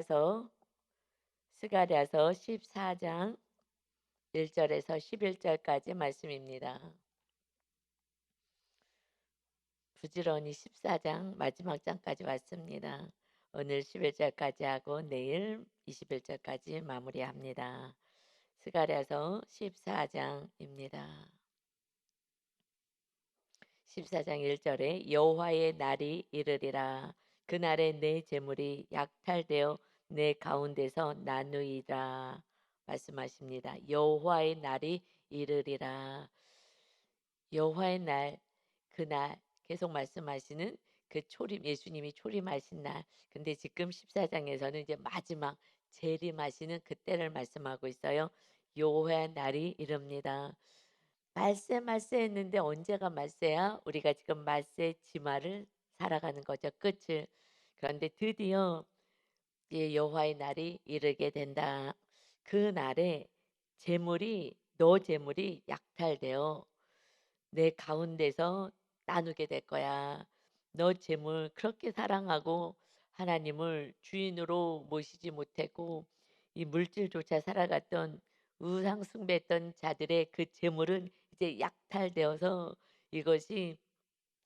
스가랴서 스가랴서 14장 1절에서 11절까지 말씀입니다. 부지런히 14장 마지막 장까지 왔습니다. 오늘 11절까지 하고 내일 21절까지 마무리합니다. 스가랴서 14장입니다. 14장 1절에 여호와의 날이 이르리라. 그날에 내 재물이 약탈되어 내 가운데서 나누이라 말씀하십니다. 여호와의 날이 이르리라. 여호와의 날, 그날 계속 말씀하시는 그 초림, 예수님이 초림하신 날. 근데 지금 14장에서는 이제 마지막 재림하시는 그때를 말씀하고 있어요. 여호와의 날이 이릅니다. 말세 말세 했는데 언제가 말세야? 우리가 지금 말세 지마를 살아가는 거죠. 끝을. 그런데 드디어 이제 여호와의 날이 이르게 된다. 그 날에 재물이 너 재물이 약탈되어 내 가운데서 나누게 될 거야. 너 재물 그렇게 사랑하고 하나님을 주인으로 모시지 못했고 이 물질조차 살아갔던 우상 숭배했던 자들의 그 재물은 이제 약탈되어서 이것이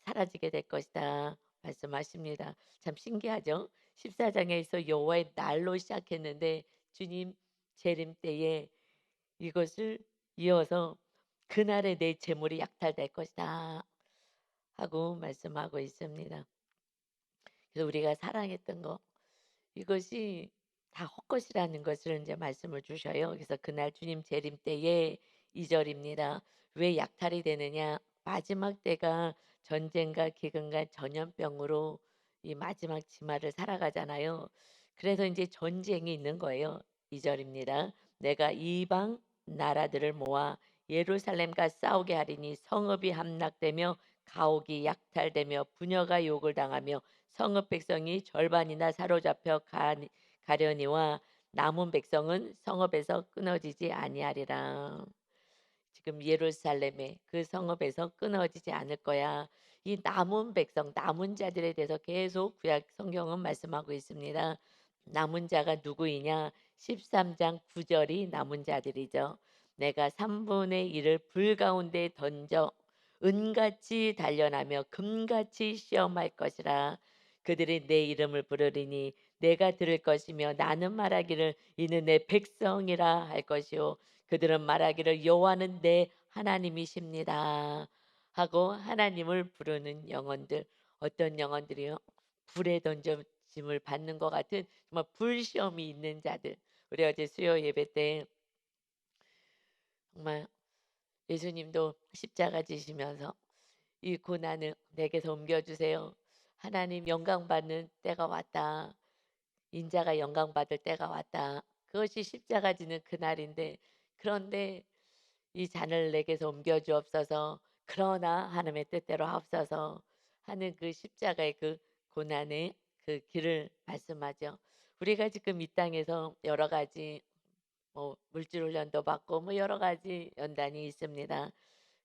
사라지게 될 것이다 말씀하십니다. 참 신기하죠? 14장에서 여호와의 날로 시작했는데 주님 재림 때에 이것을 이어서 그날에 내 재물이 약탈될 것이다 하고 말씀하고 있습니다. 그래서 우리가 사랑했던 거 이것이 다 헛것이라는 것을 이제 말씀을 주셔요. 그래서 그날 주님 재림 때에 2절입니다. 왜 약탈이 되느냐? 마지막 때가 전쟁과 기근과 전염병으로 이 마지막 지마를 살아가잖아요. 그래서 이제 전쟁이 있는 거예요. 2절입니다. 내가 이방 나라들을 모아 예루살렘과 싸우게 하리니 성읍이 함락되며 가옥이 약탈되며 부녀가 욕을 당하며 성읍 백성이 절반이나 사로잡혀 가려니와 남은 백성은 성읍에서 끊어지지 아니하리라. 지금 예루살렘의 그 성읍에서 끊어지지 않을 거야. 이 남은 백성, 남은 자들에 대해서 계속 구약 성경은 말씀하고 있습니다. 남은 자가 누구이냐? 13장 9절이 남은 자들이죠. 내가 3분의 1을 불 가운데 던져 은같이 단련하며 금같이 시험할 것이라. 그들이 내 이름을 부르리니 내가 들을 것이며 나는 말하기를 이는 내 백성이라 할 것이요 그들은 말하기를 여호와는 내 하나님이십니다 하고 하나님을 부르는 영혼들. 어떤 영혼들이요? 불에 던짐을 받는 것 같은 정말 불시험이 있는 자들. 우리 어제 수요 예배 때 정말 예수님도 십자가 지시면서 이 고난을 내게서 옮겨주세요. 하나님 영광 받는 때가 왔다. 인자가 영광 받을 때가 왔다. 그것이 십자가 지는 그날인데 그런데 이 잔을 내게서 옮겨 주옵소서. 그러나 하나님의 뜻대로 하옵소서 하는 그 십자가의 그 고난의 그 길을 말씀하죠. 우리가 지금 이 땅에서 여러 가지 뭐 물질 훈련도 받고 뭐 여러 가지 연단이 있습니다.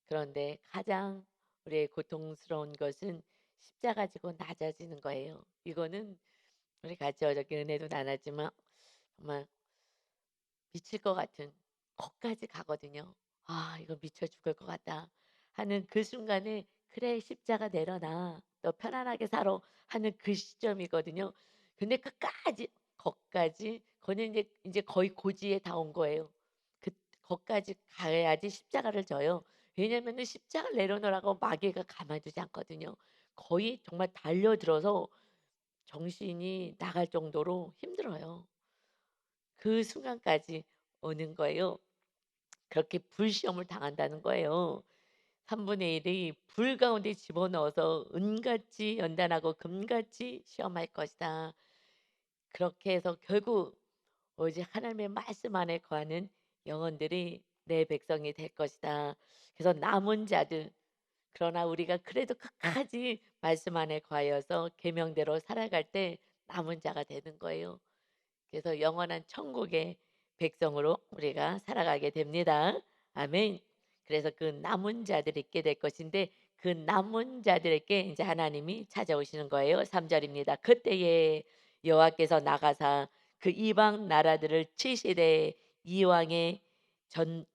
그런데 가장 우리의 고통스러운 것은 십자가 지고 낮아지는 거예요. 이거는 우리 같이 어저께 은혜도 나눴지만 정말 미칠 것 같은 거기까지 가거든요. 아, 이거 미쳐 죽을 것 같다 하는 그 순간에 그래 십자가 내려놔. 너 편안하게 살아 하는 그 시점이거든요. 근데 끝까지 거기까지 거는 이제 거의 고지에 다 온 거예요. 그 거기까지 가야지 십자가를 져요. 왜냐면은 십자가를 내려놓으라고 마귀가 가만두지 않거든요. 거의 정말 달려들어서 정신이 나갈 정도로 힘들어요. 그 순간까지 오는 거예요. 그렇게 불시험을 당한다는 거예요. 3분의 1이 불 가운데 집어넣어서 은같이 연단하고 금같이 시험할 것이다. 그렇게 해서 결국 오직 하나님의 말씀 안에 거하는 영혼들이 내 백성이 될 것이다. 그래서 남은 자들 그러나 우리가 그래도 끝까지 말씀 안에 거하여서 계명대로 살아갈 때 남은 자가 되는 거예요. 그래서 영원한 천국의 백성으로 우리가 살아가게 됩니다. 아멘. 그래서 그 남은 자들이 있게 될 것인데 그 남은 자들에게 이제 하나님이 찾아오시는 거예요. 3절입니다. 그때에 여호와께서 나가사 그 이방 나라들을 치시되 이왕의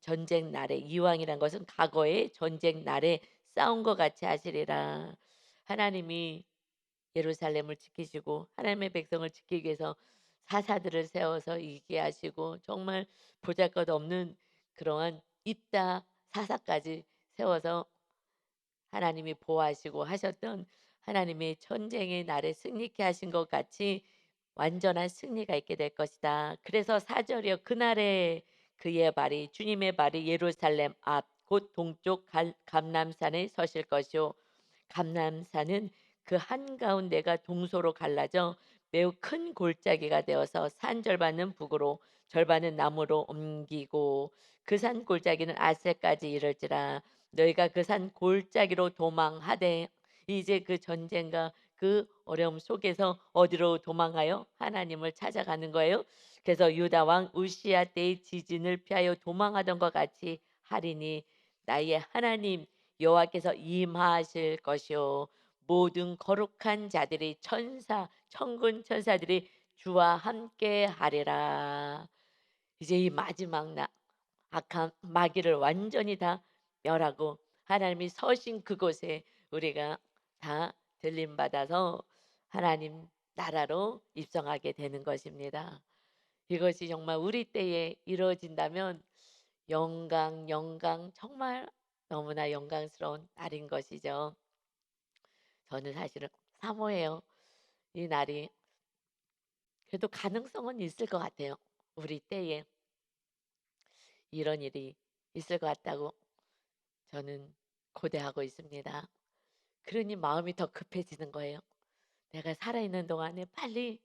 전쟁 날에, 이왕이란 것은 과거의 전쟁 날에 싸운 것 같이 하시리라. 하나님이 예루살렘을 지키시고 하나님의 백성을 지키기 위해서 사사들을 세워서 이기게 하시고 정말 보잘것없는 그러한 입다 사사까지 세워서 하나님이 보호하시고 하셨던 하나님의 전쟁의 날에 승리케 하신 것 같이 완전한 승리가 있게 될 것이다. 그래서 4절이요. 그날에 그의 발이 주님의 발이 예루살렘 앞 곧 동쪽 감람산에 서실 것이요. 감람산은 그 한가운데가 동서로 갈라져 매우 큰 골짜기가 되어서 산 절반은 북으로 절반은 남으로 옮기고 그 산 골짜기는 아셀까지 이를지라. 너희가 그 산 골짜기로 도망하되 이제 그 전쟁과 그 어려움 속에서 어디로 도망하여 하나님을 찾아가는 거예요. 그래서 유다 왕 우시야 때의 지진을 피하여 도망하던 것 같이 하리니 나의 하나님 여호와께서 임하실 것이요 모든 거룩한 자들이 천군 천사들이 주와 함께 하리라. 이제 이 마지막 악한 마귀를 완전히 다 멸하고 하나님이 서신 그곳에 우리가 다 들림 받아서 하나님 나라로 입성하게 되는 것입니다. 이것이 정말 우리 때에 이루어진다면 영광 정말 너무나 영광스러운 날인 것이죠. 저는 사실은 사모해요. 이 날이 그래도 가능성은 있을 것 같아요. 우리 때에 이런 일이 있을 것 같다고 저는 고대하고 있습니다. 그러니 마음이 더 급해지는 거예요. 내가 살아있는 동안에 빨리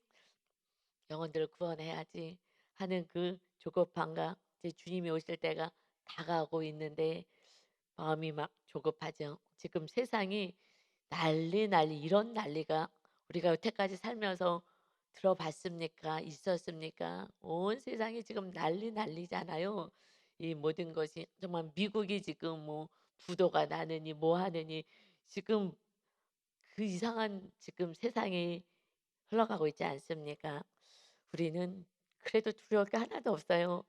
영혼들을 구원해야지 하는 그 조급함과 이제 주님이 오실 때가 다가오고 있는데 마음이 막 조급하죠. 지금 세상이 난리 이런 난리가 우리가 여태까지 살면서 들어봤습니까? 있었습니까? 온 세상이 지금 난리잖아요. 이 모든 것이 정말 미국이 지금 뭐 부도가 나느니 뭐 하느니 지금 그 이상한 지금 세상이 흘러가고 있지 않습니까? 우리는 그래도 두려울 게 하나도 없어요.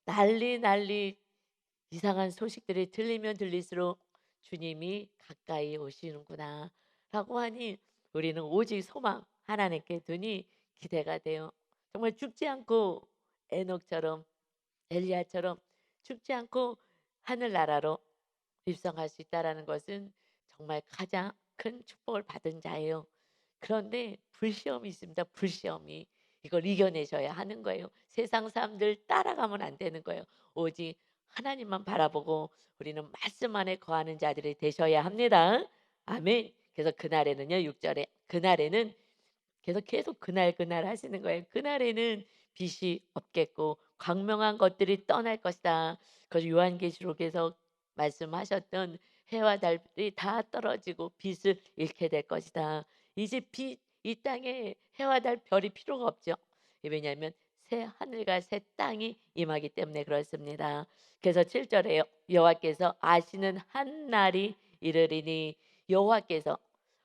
난리 이상한 소식들이 들리면 들릴수록 주님이 가까이 오시는구나 라고 하니 우리는 오직 소망 하나님께 두니 기대가 돼요. 정말 죽지 않고 에녹처럼 엘리야처럼 죽지 않고 하늘나라로 입성할 수 있다라는 것은 정말 가장 큰 축복을 받은 자예요. 그런데 불시험이 있습니다. 불시험이. 이걸 이겨내셔야 하는 거예요. 세상 사람들 따라가면 안 되는 거예요. 오직 하나님만 바라보고 우리는 말씀 안에 거하는 자들이 되셔야 합니다. 아멘. 그래서 그날에는요. 6절에 그날에는 계속 그날 하시는 거예요. 그날에는 빛이 없겠고 광명한 것들이 떠날 것이다. 그 요한계시록에서 말씀하셨던 해와 달이 다 떨어지고 빛을 잃게 될 것이다. 이제 이 땅에 해와 달 별이 필요가 없죠. 왜냐하면 새 하늘과 새 땅이 임하기 때문에 그렇습니다. 그래서 7절에요. 여호와께서 아시는 한 날이 이르리니 여호와께서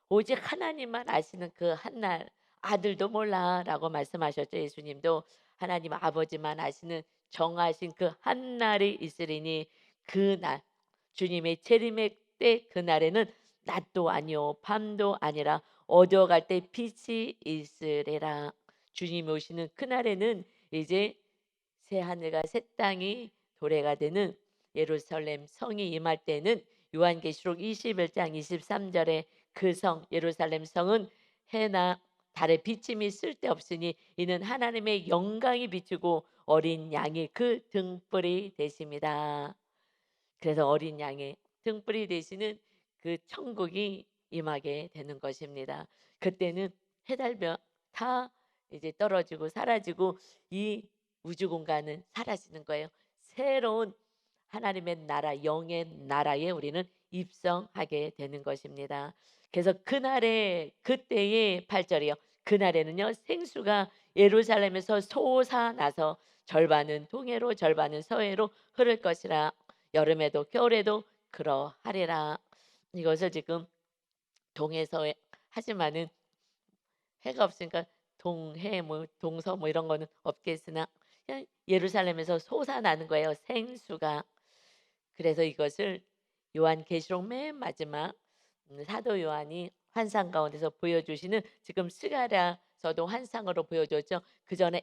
오직 하나님만 아시는 그 한날 아들도 몰라라고 말씀하셨죠. 예수님도 하나님 아버지만 아시는 정하신 그 한날이 있으리니 그날 주님의 재림의 때 그날에는 낮도 아니요 밤도 아니라 어두워갈 때 빛이 있으리라. 주님이 오시는 그날에는 이제 새 하늘과 새 땅이 도래가 되는 예루살렘 성이 임할 때는 요한계시록 21장 23절에 그 성 예루살렘 성은 해나 달의 비침이 쓸데없으니 이는 하나님의 영광이 비추고 어린 양이 그 등불이 되십니다. 그래서 어린 양의 등불이 되시는 그 천국이 임하게 되는 것입니다. 그때는 해달별 다 이제 떨어지고 사라지고 이 우주 공간은 사라지는 거예요. 새로운 하나님의 나라, 영의 나라에 우리는 입성하게 되는 것입니다. 그래서 그날에 그때의 8절이요. 그날에는요 생수가 예루살렘에서 솟아나서 절반은 동해로 절반은 서해로 흐를 것이라. 여름에도 겨울에도 그러하리라. 이것을 지금 동해서해 하지만은 해가 없으니까 동해 뭐 동서 뭐 이런 거는 없겠으나 그냥 예루살렘에서 솟아나는 거예요, 생수가. 그래서 이것을 요한계시록 맨 마지막 사도 요한이 환상 가운데서 보여주시는, 지금 스가랴서도 환상으로 보여줬죠. 그전에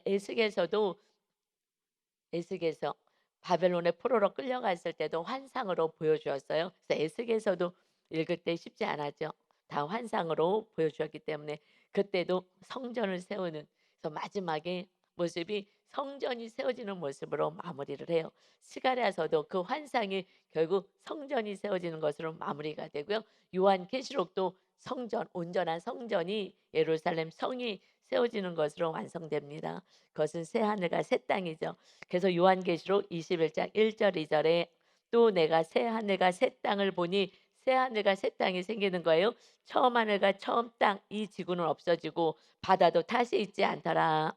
에스겔서 바벨론의 포로로 끌려갔을 때도 환상으로 보여주었어요. 그래서 에스겔서도 읽을 때 쉽지 않았죠. 다 환상으로 보여주었기 때문에 그때도 성전을 세우는, 그래서 마지막에 모습이 성전이 세워지는 모습으로 마무리를 해요. 스가랴서도 그 환상이 결국 성전이 세워지는 것으로 마무리가 되고요. 요한계시록도 성전, 온전한 성전이, 예루살렘 성이 세워지는 것으로 완성됩니다. 그것은 새 하늘과 새 땅이죠. 그래서 요한계시록 21장 1절 2절에 또 내가 새 하늘과 새 땅을 보니, 새 하늘과 새 땅이 생기는 거예요. 처음 하늘과 처음 땅, 이 지구는 없어지고 바다도 다시 있지 않더라.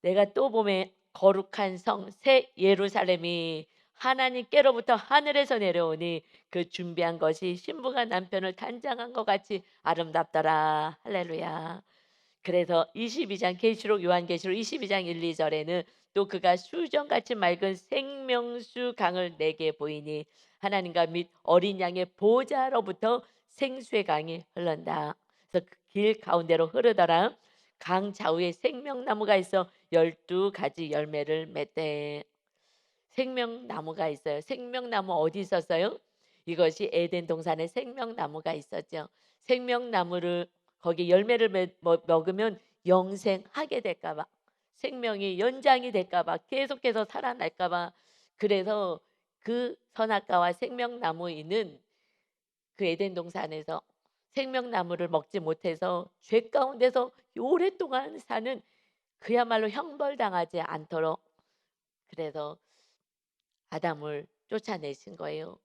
내가 또 보매 거룩한 성 새 예루살렘이 하나님께로부터 하늘에서 내려오니 그 준비한 것이 신부가 남편을 단장한 것 같이 아름답더라. 할렐루야. 그래서 22장 계시록, 요한계시록 22장 1, 2절에는 또 그가 수정같이 맑은 생명수 강을 내게 보이니 하나님과 및 어린 양의 보좌로부터 생수의 강이 흘른다. 그래서 그 길 가운데로 흐르더라. 강 좌우에 생명나무가 있어 12가지 열매를 맺대. 생명나무가 있어요. 생명나무 어디 있었어요? 이것이 에덴 동산에 생명나무가 있었죠. 생명나무를 거기 열매를 먹으면 영생하게 될까 봐. 생명이 연장이 될까 봐. 계속해서 살아날까 봐. 그래서 그 선악과와 생명나무인은 그 에덴 동산에서 생명나무를 먹지 못해서 죄 가운데서 오랫동안 사는, 그야말로 형벌당하지 않도록, 그래서 아담을 쫓아내신 거예요.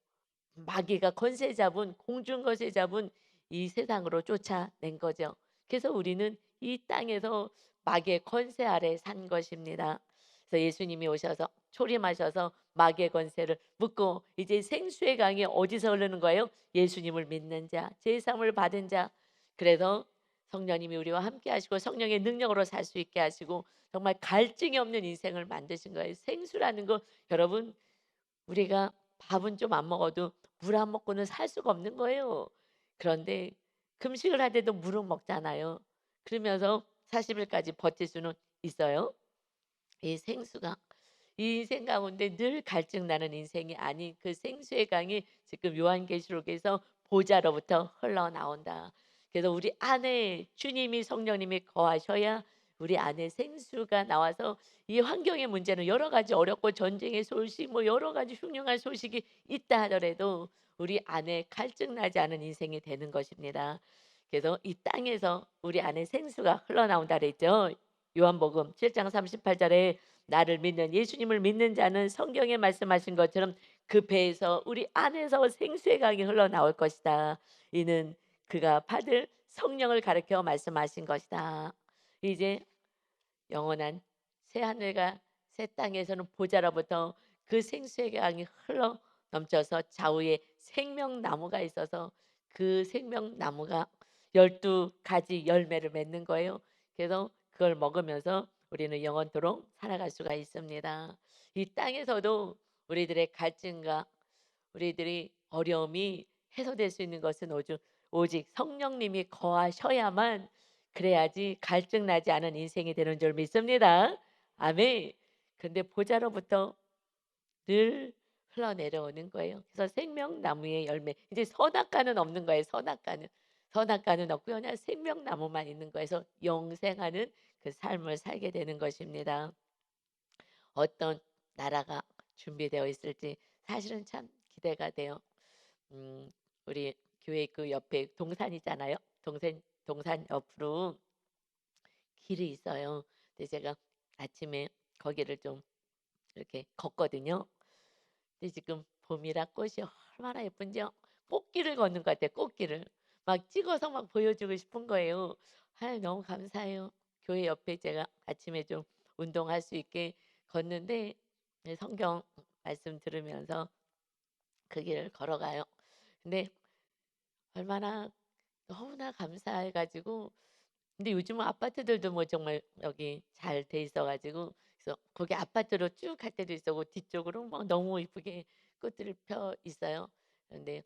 마귀가 권세 잡은, 공중 권세 잡은 이 세상으로 쫓아낸 거죠. 그래서 우리는 이 땅에서 마귀의 권세 아래 산 것입니다. 그래서 예수님이 오셔서 초림하셔서 마귀의 권세를 묶고 이제 생수의 강이 어디서 흐르는 거예요? 예수님을 믿는 자, 제 사함을 받은 자. 그래서 성령님이 우리와 함께 하시고 성령의 능력으로 살 수 있게 하시고 정말 갈증이 없는 인생을 만드신 거예요. 생수라는 거, 여러분, 우리가 밥은 좀 안 먹어도 물 안 먹고는 살 수가 없는 거예요. 그런데 금식을 할 때도 물은 먹잖아요. 그러면서 40일까지 버틸 수는 있어요. 이 생수가 이 인생 가운데 늘 갈증 나는 인생이 아닌 그 생수의 강이 지금 요한계시록에서 보좌로부터 흘러나온다. 그래서 우리 안에 주님이, 성령님이 거하셔야 우리 안에 생수가 나와서 이 환경의 문제는 여러 가지 어렵고 전쟁의 소식 뭐 여러 가지 흉흉한 소식이 있다 하더라도 우리 안에 갈증 나지 않은 인생이 되는 것입니다. 그래서 이 땅에서 우리 안에 생수가 흘러나온다 그랬죠. 요한복음 7장 38절에 나를 믿는, 예수님을 믿는 자는 성경에 말씀하신 것처럼 그 배에서 우리 안에서 생수의 강이 흘러나올 것이다. 이는 그가 받을 성령을 가르켜 말씀하신 것이다. 이제 영원한 새 하늘과 새 땅에서는 보좌로부터 그 생수의 강이 흘러 넘쳐서 좌우에 생명나무가 있어서 그 생명나무가 12가지 열매를 맺는 거예요. 그래서 그걸 먹으면서 우리는 영원토록 살아갈 수가 있습니다. 이 땅에서도 우리들의 갈증과 우리들이 어려움이 해소될 수 있는 것은 오직 성령님이 거하셔야만, 그래야지 갈증 나지 않은 인생이 되는 줄 믿습니다. 아멘. 근데 보좌로부터 늘 흘러내려오는 거예요. 그래서 생명나무의 열매. 이제 선악과는 없는 거예요. 선악과는 없고요. 그냥 생명나무만 있는 거예요. 그래서 영생하는 그 삶을 살게 되는 것입니다. 어떤 나라가 준비되어 있을지 사실은 참 기대가 돼요. 음, 우리 교회 그 옆에 동산이잖아요. 동산 옆으로 길이 있어요. 근데 제가 아침에 거기를 좀 이렇게 걷거든요. 근데 지금 봄이라 꽃이 얼마나 예쁜지요. 꽃길을 걷는 것 같아요. 꽃길을 막 찍어서 막 보여주고 싶은 거예요. 아, 너무 감사해요. 교회 옆에 제가 아침에 좀 운동할 수 있게 걷는데 성경 말씀 들으면서 그 길을 걸어가요. 근데 얼마나 너무나 감사해 가지고 근데 요즘은 아파트들도 뭐 정말 여기 잘 돼 있어 가지고 그래서 거기 아파트로 쭉 갈 때도 있었고 뒤쪽으로 막 너무 이쁘게 꽃들을 펴 있어요. 그런데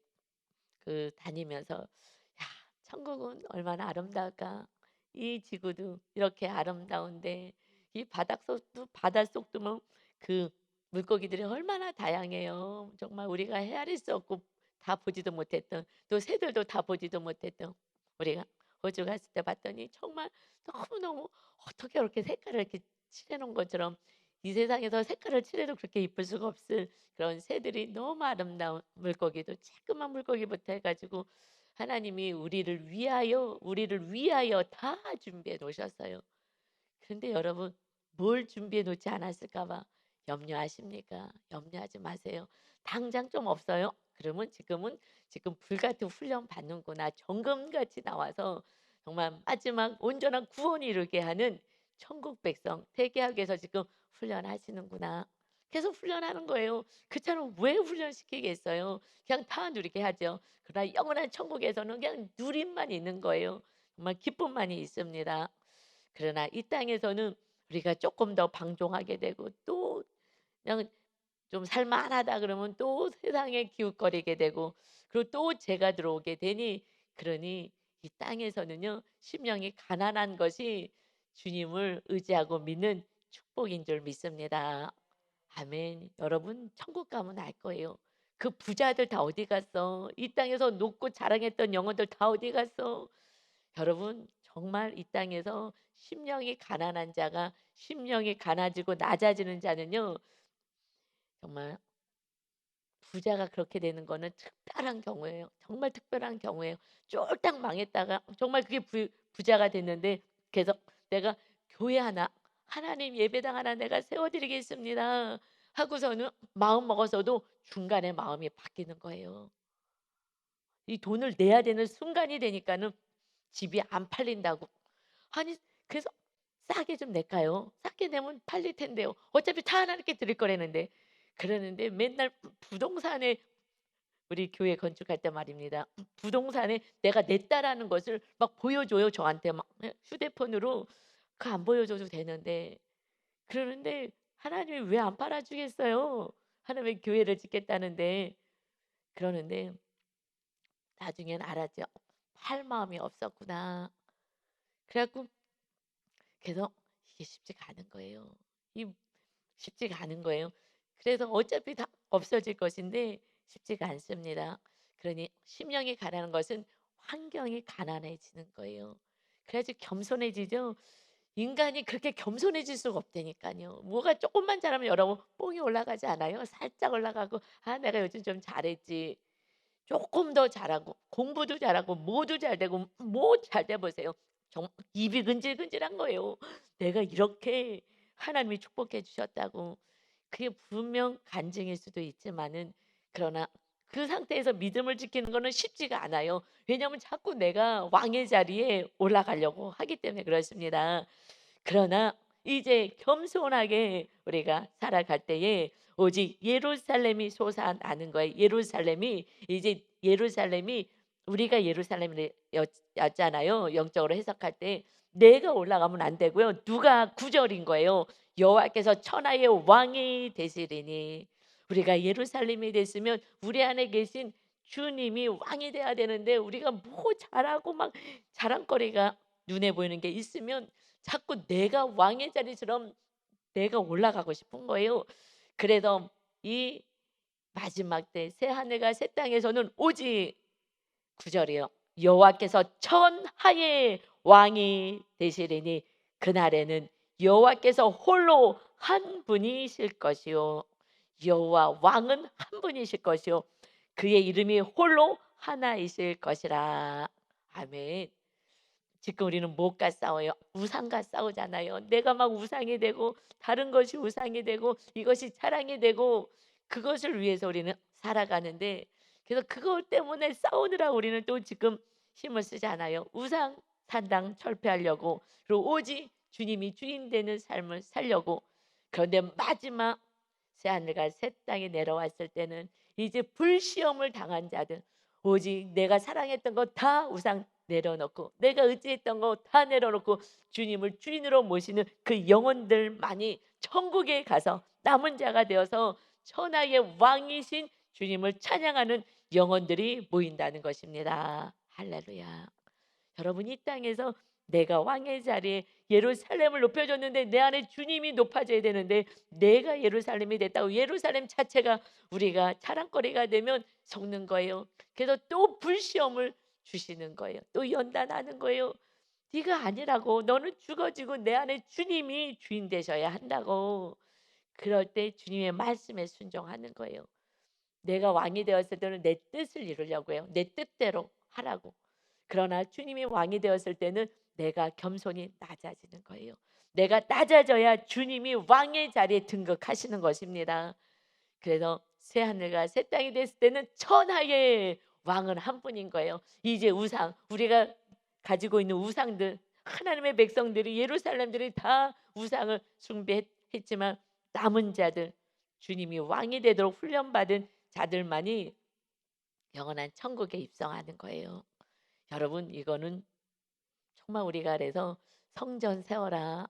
다니면서 '야 천국은 얼마나 아름다울까. 이 지구도 이렇게 아름다운데 이 바닷속도 뭐 그 물고기들이 얼마나 다양해요. 정말 우리가 헤아릴 수 없고 다 보지도 못했던 또 새들도 다 보지도 못했던 우리가 호주 갔을 때 봤더니 정말 너무너무 어떻게 그렇게 색깔을 이렇게 칠해 놓은 것처럼 이 세상에서 색깔을 칠해도 그렇게 이쁠 수가 없을 그런 새들이 너무 아름다운 물고기도 조그만 물고기부터 해 가지고 하나님이 우리를 위하여 다 준비해 놓으셨어요. 그런데 여러분 뭘 준비해 놓지 않았을까 봐 염려하십니까? 염려하지 마세요. 당장 좀 없어요? 그러면 지금 불같은 훈련 받는구나. 정금같이 나와서 정말 마지막 온전한 구원을 이루게 하는 천국 백성 대개학에서 지금 훈련하시는구나. 계속 훈련하는 거예요. 그처럼 왜 훈련시키겠어요? 그냥 다 누리게 하죠. 그러나 영원한 천국에서는 그냥 누림만 있는 거예요. 정말 기쁨만이 있습니다. 그러나 이 땅에서는 우리가 조금 더 방종하게 되고 또 그냥 좀 살만하다 그러면 또 세상에 기웃거리게 되고 그리고 또 죄가 들어오게 되니 그러니 이 땅에서는요 심령이 가난한 것이 주님을 의지하고 믿는 축복인 줄 믿습니다. 아멘. 여러분 천국 가면 알 거예요. 그 부자들 다 어디 갔어? 이 땅에서 높고 자랑했던 영혼들 다 어디 갔어? 여러분 정말 이 땅에서 심령이 가난한 자가 심령이 가난해지고 낮아지는 자는요 정말 부자가 그렇게 되는 거는 특별한 경우예요. 정말 특별한 경우예요. 쫄딱 망했다가 정말 그게 부자가 됐는데 그래서 내가 교회 하나 하나님 예배당 하나 내가 세워드리겠습니다 하고서는 마음 먹어서도 중간에 마음이 바뀌는 거예요. 이 돈을 내야 되는 순간이 되니까는 집이 안 팔린다고. 아니 그래서 싸게 좀 낼까요? 싸게 내면 팔릴 텐데요. 어차피 다 하나님께 드릴 거라는데. 그러는데 맨날 부동산에 우리 교회 건축할 때 말입니다. 부동산에 내가 냈다라는 것을 막 보여줘요. 저한테 막 휴대폰으로. 그 안 보여줘도 되는데. 그러는데 하나님이 왜 안 팔아 주겠어요? 하나님의 교회를 짓겠다는데. 그러는데 나중엔 알았죠. 팔 마음이 없었구나. 그래 갖고 그래서 이게 쉽지가 않은 거예요. 이 쉽지가 않은 거예요. 그래서 어차피 다 없어질 것인데 쉽지가 않습니다. 그러니 심령이 가난한 것은 환경이 가난해지는 거예요. 그래야지 겸손해지죠. 인간이 그렇게 겸손해질 수가 없다니까요. 뭐가 조금만 잘하면 여러분 뽕이 올라가지 않아요? 살짝 올라가고 '아 내가 요즘 좀 잘했지.' 조금 더 잘하고 공부도 잘하고 뭐도 잘 되고 뭐 잘 돼 보세요. 정 입이 근질근질한 거예요. 내가 이렇게 하나님이 축복해 주셨다고. 그게 분명 간증일 수도 있지만은 그러나 그 상태에서 믿음을 지키는 거는 쉽지가 않아요. 왜냐하면 자꾸 내가 왕의 자리에 올라가려고 하기 때문에 그렇습니다. 그러나 이제 겸손하게 우리가 살아갈 때에 오직 예루살렘이 솟아나는 거예요. 예루살렘이 우리가 예루살렘이 였잖아요. 영적으로 해석할 때 내가 올라가면 안 되고요. 누가 구절인 거예요. 여호와께서 천하의 왕이 되시리니 우리가 예루살렘이 됐으면 우리 안에 계신 주님이 왕이 돼야 되는데 우리가 뭐 잘하고 막 자랑거리가 눈에 보이는 게 있으면 자꾸 내가 왕의 자리처럼 내가 올라가고 싶은 거예요. 그래서 이 마지막 때 새 하늘과 새 땅에서는 오직 구절이요. 여호와께서 천하의 왕이 되시리니 그날에는 여호와께서 홀로 한 분이실 것이요. 여호와 왕은 한 분이실 것이요. 그의 이름이 홀로 하나이실 것이라. 아멘. 지금 우리는 무엇과 싸워요? 우상과 싸우잖아요. 내가 막 우상이 되고 다른 것이 우상이 되고 이것이 자랑이 되고 그것을 위해서 우리는 살아가는데 그래서 그것 때문에 싸우느라 우리는 또 지금 힘을 쓰잖아요. 우상 산당 철폐하려고 그리고 오직 주님이 주인 되는 삶을 살려고. 그런데 마지막 새하늘과 새 땅에 내려왔을 때는 이제 불시험을 당한 자들 오직 내가 사랑했던 거 다 우상 내려놓고 내가 의지했던 거 다 내려놓고 주님을 주인으로 모시는 그 영혼들만이 천국에 가서 남은 자가 되어서 천하의 왕이신 주님을 찬양하는 영혼들이 모인다는 것입니다. 할렐루야. 여러분, 이 땅에서 내가 왕의 자리에 예루살렘을 높여줬는데 내 안에 주님이 높아져야 되는데 내가 예루살렘이 됐다고 예루살렘 자체가 우리가 자랑거리가 되면 속는 거예요. 그래서 또 불시험을 주시는 거예요. 또 연단하는 거예요. 네가 아니라고, 너는 죽어지고 내 안에 주님이 주인 되셔야 한다고. 그럴 때 주님의 말씀에 순종하는 거예요. 내가 왕이 되었을 때는 내 뜻을 이루려고 해요. 내 뜻대로 하라고. 그러나 주님이 왕이 되었을 때는 내가 겸손히 낮아지는 거예요. 내가 낮아져야 주님이 왕의 자리에 등극하시는 것입니다. 그래서 새 하늘과 새 땅이 됐을 때는 천하의 왕은 한 분인 거예요. 이제 우상, 우리가 가지고 있는 우상들, 하나님의 백성들이 예루살렘들이 다 우상을 숭배했지만 남은 자들, 주님이 왕이 되도록 훈련받은 자들만이 영원한 천국에 입성하는 거예요. 여러분, 이거는 정말 우리가 그래서 성전 세워라.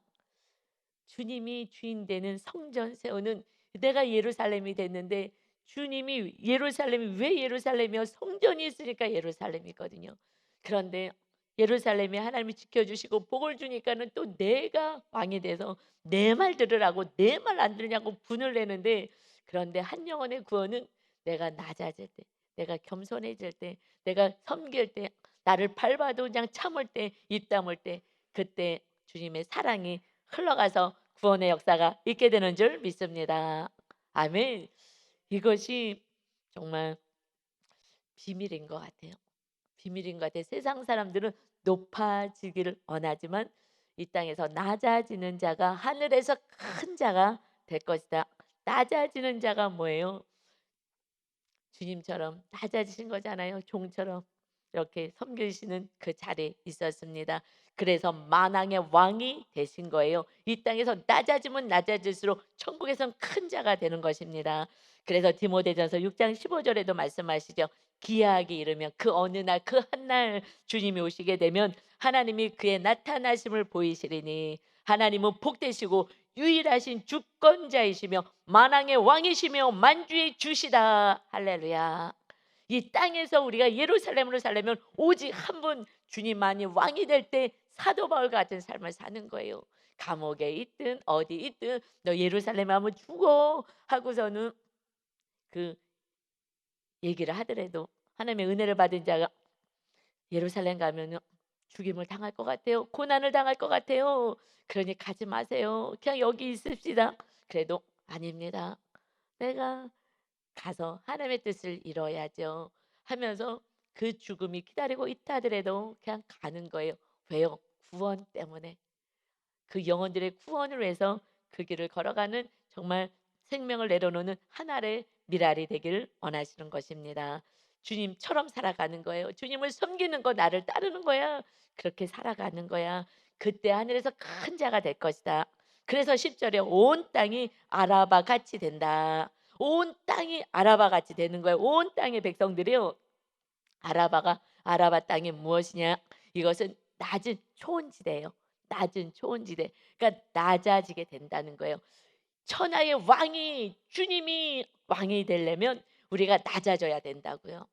주님이 주인 되는 성전 세우는, 내가 예루살렘이 됐는데 주님이 예루살렘이 왜 예루살렘이요? 성전이 있으니까 예루살렘이거든요. 그런데 예루살렘이 하나님이 지켜주시고 복을 주니까는 또 내가 왕이 돼서 내 말 들으라고, 내 말 안 들으냐고 분을 내는데, 그런데 한 영혼의 구원은 내가 낮아질 때, 내가 겸손해질 때, 내가 섬길 때, 나를 밟아도 그냥 참을 때, 입 다물 때, 그때 주님의 사랑이 흘러가서 구원의 역사가 있게 되는 줄 믿습니다. 아멘. 이것이 정말 비밀인 것 같아요. 비밀인 것 같아요. 세상 사람들은 높아지기를 원하지만 이 땅에서 낮아지는 자가 하늘에서 큰 자가 될 것이다. 낮아지는 자가 뭐예요? 주님처럼 낮아지신 거잖아요. 종처럼 이렇게 섬기시는 그 자리에 있었습니다. 그래서 만왕의 왕이 되신 거예요. 이 땅에서 낮아지면 낮아질수록 천국에선 큰 자가 되는 것입니다. 그래서 디모데전서 6장 15절에도 말씀하시죠. 기하게 이르면 그 어느 날 그 한 날 주님이 오시게 되면 하나님이 그의 나타나심을 보이시리니 하나님은 복되시고 유일하신 주권자이시며 만왕의 왕이시며 만주의 주시다. 할렐루야. 이 땅에서 우리가 예루살렘으로 살려면 오직 한 분 주님만이 왕이 될 때 사도 바울 같은 삶을 사는 거예요. 감옥에 있든 어디 있든 너 예루살렘 하면 죽어 하고서는 그 얘기를 하더라도 하나님의 은혜를 받은 자가 예루살렘 가면은 죽임을 당할 것 같아요. 고난을 당할 것 같아요. 그러니 가지 마세요. 그냥 여기 있읍시다. 그래도 아닙니다. 내가 가서 하나님의 뜻을 이뤄야죠 하면서 그 죽음이 기다리고 있다 하더라도 그냥 가는 거예요. 왜요? 구원 때문에. 그 영혼들의 구원을 위해서 그 길을 걸어가는, 정말 생명을 내려놓는 하나의 미랄이 되기를 원하시는 것입니다. 주님처럼 살아가는 거예요. 주님을 섬기는 거, 나를 따르는 거야. 그렇게 살아가는 거야. 그때 하늘에서 큰 자가 될 것이다. 그래서 10절에 온 땅이 아라바 같이 된다. 온 땅이 아라바 같이 되는 거예요. 온 땅의 백성들이요. 아라바 땅이 무엇이냐? 이것은 낮은 초원지대예요. 낮은 초원지대. 그러니까 낮아지게 된다는 거예요. 천하의 왕이, 주님이 왕이 되려면 우리가 낮아져야 된다고요.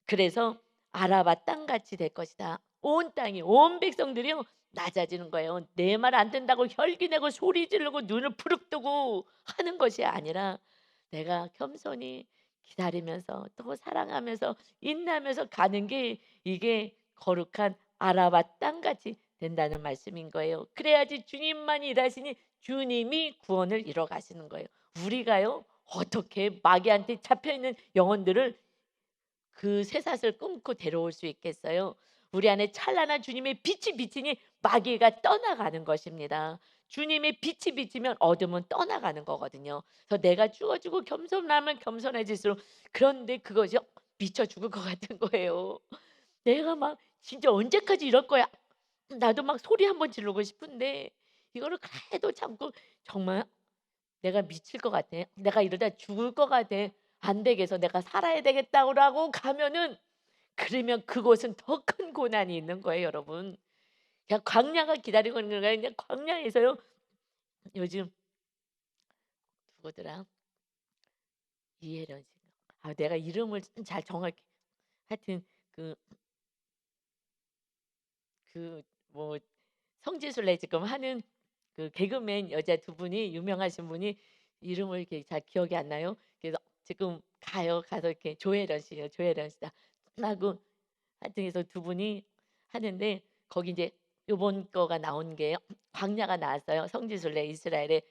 그래서 아라바 땅같이 될 것이다. 온 땅이, 온 백성들이요 낮아지는 거예요. 내 말 안 된다고 혈기내고 소리 지르고 눈을 부릅뜨고 하는 것이 아니라 내가 겸손히 기다리면서 또 사랑하면서 인내하면서 가는 게, 이게 거룩한 아라바 땅같이 된다는 말씀인 거예요. 그래야지 주님만이 일하시니 주님이 구원을 이뤄 가시는 거예요. 우리가요 어떻게 마귀한테 잡혀있는 영혼들을 그 쇠사슬 끊고 데려올 수 있겠어요? 우리 안에 찬란한 주님의 빛이 비치니 마귀가 떠나가는 것입니다. 주님의 빛이 비치면 어둠은 떠나가는 거거든요. 그래서 내가 죽어주고 겸손하면 겸손해질수록, 그런데 그것이 미쳐 죽을 것 같은 거예요. 내가 막 진짜 언제까지 이럴 거야? 나도 막 소리 한번 지르고 싶은데 이거를 그래도 참고, 정말 내가 미칠 것 같아. 내가 이러다 죽을 것 같아. 안 되겠어. 내가 살아야 되겠다고 가면은 그러면 그곳은 더 큰 고난이 있는 거예요, 여러분. 그냥 광야가 기다리고 있는 거예요. 그냥 광야에서요. 요즘 누구더라? 이혜련 씨. 아, 내가 이름을 잘 정확히 하여튼 그 뭐 성지순례 지금 하는 그 개그맨 여자 두 분이 유명하신 분이 이름을 이렇게 잘 기억이 안 나요. 그래서 지금 가서 이렇게 조혜련 씨요. 조혜련 씨다. 하고 하여튼 그래서 두 분이 하는데 거기 이제 요번 거가 나온 게 광야가 나왔어요. 성지순례 이스라엘에.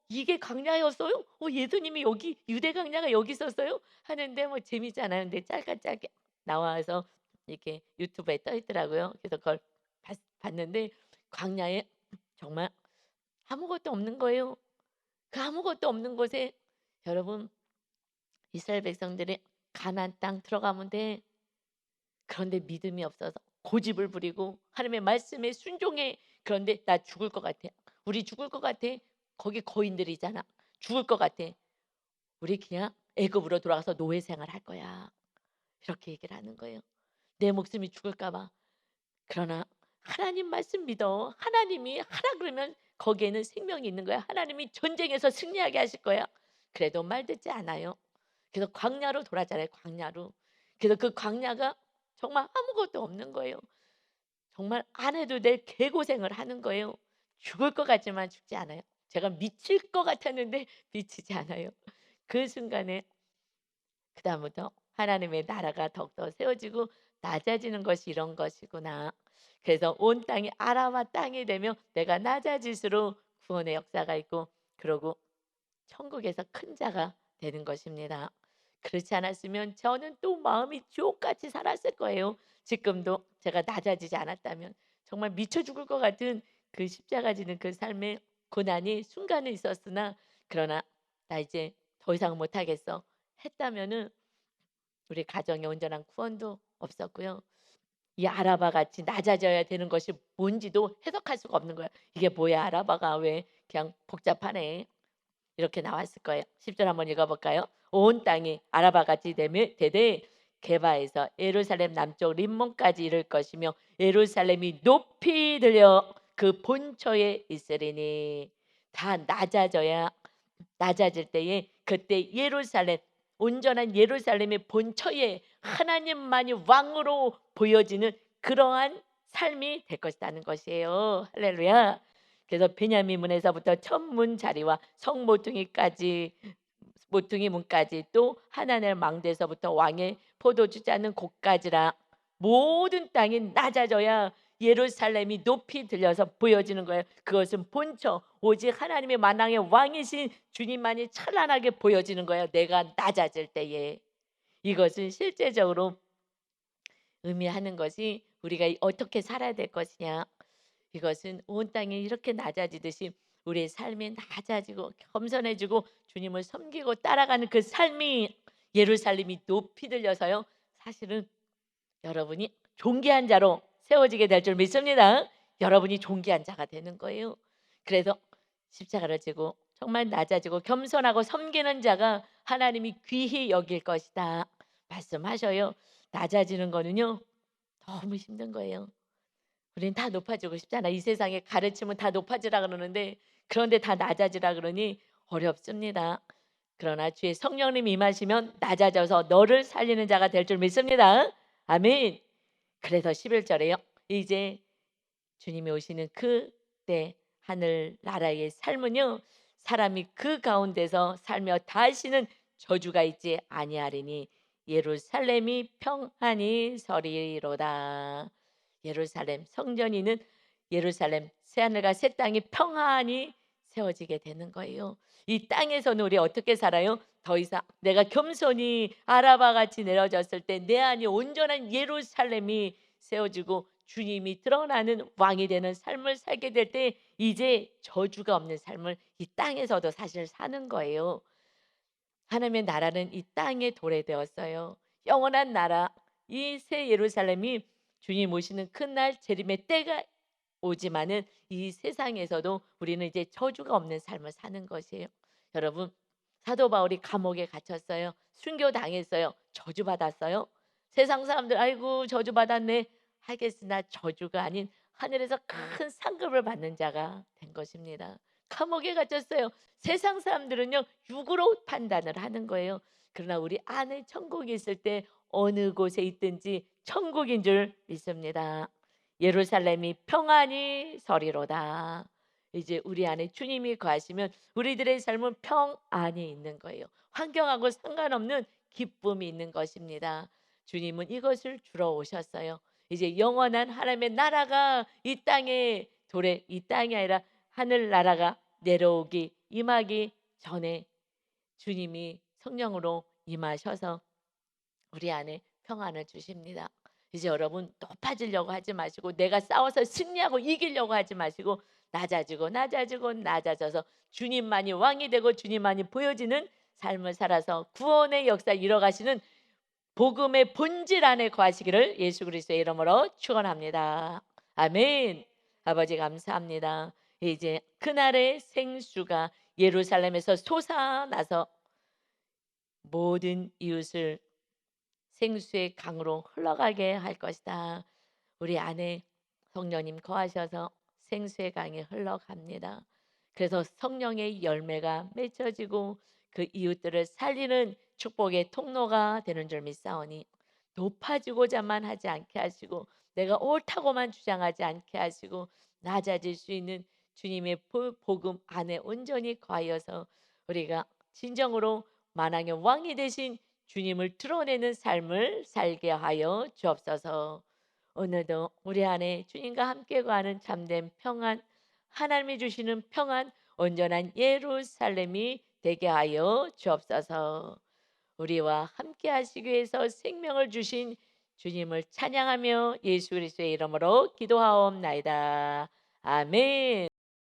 이게 광야였어요? 예수님이 여기 유대 광야가 여기 있었어요? 하는데 뭐 재미잖아요. 근데 짧게 나와서 이렇게 유튜브에 떠 있더라고요. 그래서 그걸 봤는데 광야에 정말 아무것도 없는 거예요. 그 아무것도 없는 곳에 여러분 이스라엘 백성들이 가나안 땅 들어가면 돼. 그런데 믿음이 없어서 고집을 부리고 하나님의 말씀에 순종해. 그런데 나 죽을 것 같아. 우리 죽을 것 같아. 거기 거인들이잖아. 죽을 것 같아. 우리 그냥 애굽으로 돌아가서 노예 생활 할 거야. 이렇게 얘기를 하는 거예요. 내 목숨이 죽을까 봐. 그러나 하나님 말씀 믿어. 하나님이 하라 그러면 거기에는 생명이 있는 거야. 하나님이 전쟁에서 승리하게 하실 거야. 그래도 말 듣지 않아요. 그래서 광야로 돌아잖아요. 광야로. 그래서 그 광야가 정말 아무것도 없는 거예요. 정말 안 해도 될 개고생을 하는 거예요. 죽을 것 같지만 죽지 않아요. 제가 미칠 것 같았는데 미치지 않아요. 그 순간에 그다음부터 하나님의 나라가 더욱더 세워지고 낮아지는 것이 이런 것이구나. 그래서 온 땅이 아라마 땅이 되며 내가 낮아질수록 구원의 역사가 있고 그러고 천국에서 큰 자가 되는 것입니다. 그렇지 않았으면 저는 또 마음이 지옥같이 살았을 거예요. 지금도 제가 낮아지지 않았다면 정말 미쳐 죽을 것 같은 그 십자가 지는 그 삶의 고난이 순간은 있었으나 그러나 나 이제 더 이상 못하겠어 했다면은 우리 가정의 온전한 구원도 없었고요. 이 아라바 같이 낮아져야 되는 것이 뭔지도 해석할 수가 없는 거야. 이게 뭐야 아라바가 왜 그냥 복잡하네. 이렇게 나왔을 거예요. 10절 한번 읽어볼까요? 온 땅이 아라바같이 되되 게바에서 예루살렘 남쪽 림몬까지 이를 것이며 예루살렘이 높이 들려 그 본처에 있으리니. 다 낮아질 때에 그때 예루살렘 온전한 예루살렘의 본처에 하나님만이 왕으로 보여지는 그러한 삶이 될 것이라는 것이에요. 할렐루야. 그래서 베냐민 문에서부터 천문 자리와 성 모퉁이 문까지 또 하나넬 망대에서부터 왕의 포도주 짜는 곳까지라 모든 땅이 낮아져야 예루살렘이 높이 들려서 보여지는 거예요. 그것은 본처 오직 하나님의 만왕의 왕이신 주님만이 찬란하게 보여지는 거예요. 내가 낮아질 때에. 이것은 실제적으로 의미하는 것이 우리가 어떻게 살아야 될 것이냐. 이것은 온 땅이 이렇게 낮아지듯이 우리의 삶이 낮아지고 겸손해지고 주님을 섬기고 따라가는 그 삶이 예루살렘이 높이 들려서요. 사실은 여러분이 존귀한 자로 세워지게 될 줄 믿습니다. 여러분이 존귀한 자가 되는 거예요. 그래서 십자가를 지고 정말 낮아지고 겸손하고 섬기는 자가 하나님이 귀히 여길 것이다 말씀하셔요. 낮아지는 거는요 너무 힘든 거예요. 우린 다 높아지고 싶잖아. 이 세상에 가르치면 다 높아지라 그러는데 그런데 다 낮아지라 그러니 어렵습니다. 그러나 주의 성령님이 임하시면 낮아져서 너를 살리는 자가 될 줄 믿습니다. 아멘. 그래서 11절에요. 이제 주님이 오시는 그때 하늘 나라의 삶은요. 사람이 그 가운데서 살며 다시는 저주가 있지 아니하리니 예루살렘이 평안히 서리로다. 예루살렘 성전이는 예루살렘 새하늘과 새 땅이 평안히 세워지게 되는 거예요. 이 땅에서는 우리 어떻게 살아요? 더 이상 내가 겸손히 아라바같이 내려졌을 때 내 안에 온전한 예루살렘이 세워지고 주님이 드러나는 왕이 되는 삶을 살게 될 때 이제 저주가 없는 삶을 이 땅에서도 사실 사는 거예요. 하나님의 나라는 이 땅에 도래되었어요. 영원한 나라 이 새 예루살렘이 주님 오시는 큰 날 재림의 때가 오지만은 이 세상에서도 우리는 이제 저주가 없는 삶을 사는 것이에요. 여러분 사도 바울이 감옥에 갇혔어요. 순교 당했어요. 저주받았어요. 세상 사람들 "아이고 저주받았네." 하겠으나 저주가 아닌 하늘에서 큰 상급을 받는 자가 된 것입니다. 감옥에 갇혔어요. 세상 사람들은요 육으로 판단을 하는 거예요. 그러나 우리 안에 천국이 있을 때 어느 곳에 있든지 천국인 줄 믿습니다. 예루살렘이 평안히 서리로다. 이제 우리 안에 주님이 거하시면 우리들의 삶은 평안이 있는 거예요. 환경하고 상관없는 기쁨이 있는 것입니다. 주님은 이것을 주러 오셨어요. 이제 영원한 하나님의 나라가 이 땅이 아니라 하늘 나라가 내려오기 임하기 전에 주님이 성령으로 임하셔서 우리 안에 평안을 주십니다. 이제 여러분 높아지려고 하지 마시고 내가 싸워서 승리하고 이기려고 하지 마시고 낮아져서 주님만이 왕이 되고 주님만이 보여지는 삶을 살아서 구원의 역사 이뤄가시는 복음의 본질 안에 거하시기를 예수 그리스도의 이름으로 축원합니다. 아멘. 아버지 감사합니다. 이제 그날의 생수가 예루살렘에서 솟아나서 모든 이웃을 생수의 강으로 흘러가게 할 것이다. 우리 안에 성령님 거하셔서 생수의 강이 흘러갑니다. 그래서 성령의 열매가 맺혀지고 그 이웃들을 살리는 축복의 통로가 되는 줄 믿사오니 높아지고자만 하지 않게 하시고 내가 옳다고만 주장하지 않게 하시고 낮아질 수 있는 주님의 복음 안에 온전히 거하여서 우리가 진정으로 만왕의 왕이 되신 주님을 드러내는 삶을 살게 하여 주옵소서. 오늘도 우리 안에 주님과 함께 거하는 참된 평안, 하나님이 주시는 평안, 온전한 예루살렘이 되게 하여 주옵소서. 우리와 함께 하시기 위해서 생명을 주신 주님을 찬양하며 예수 그리스도의 이름으로 기도하옵나이다. 아멘.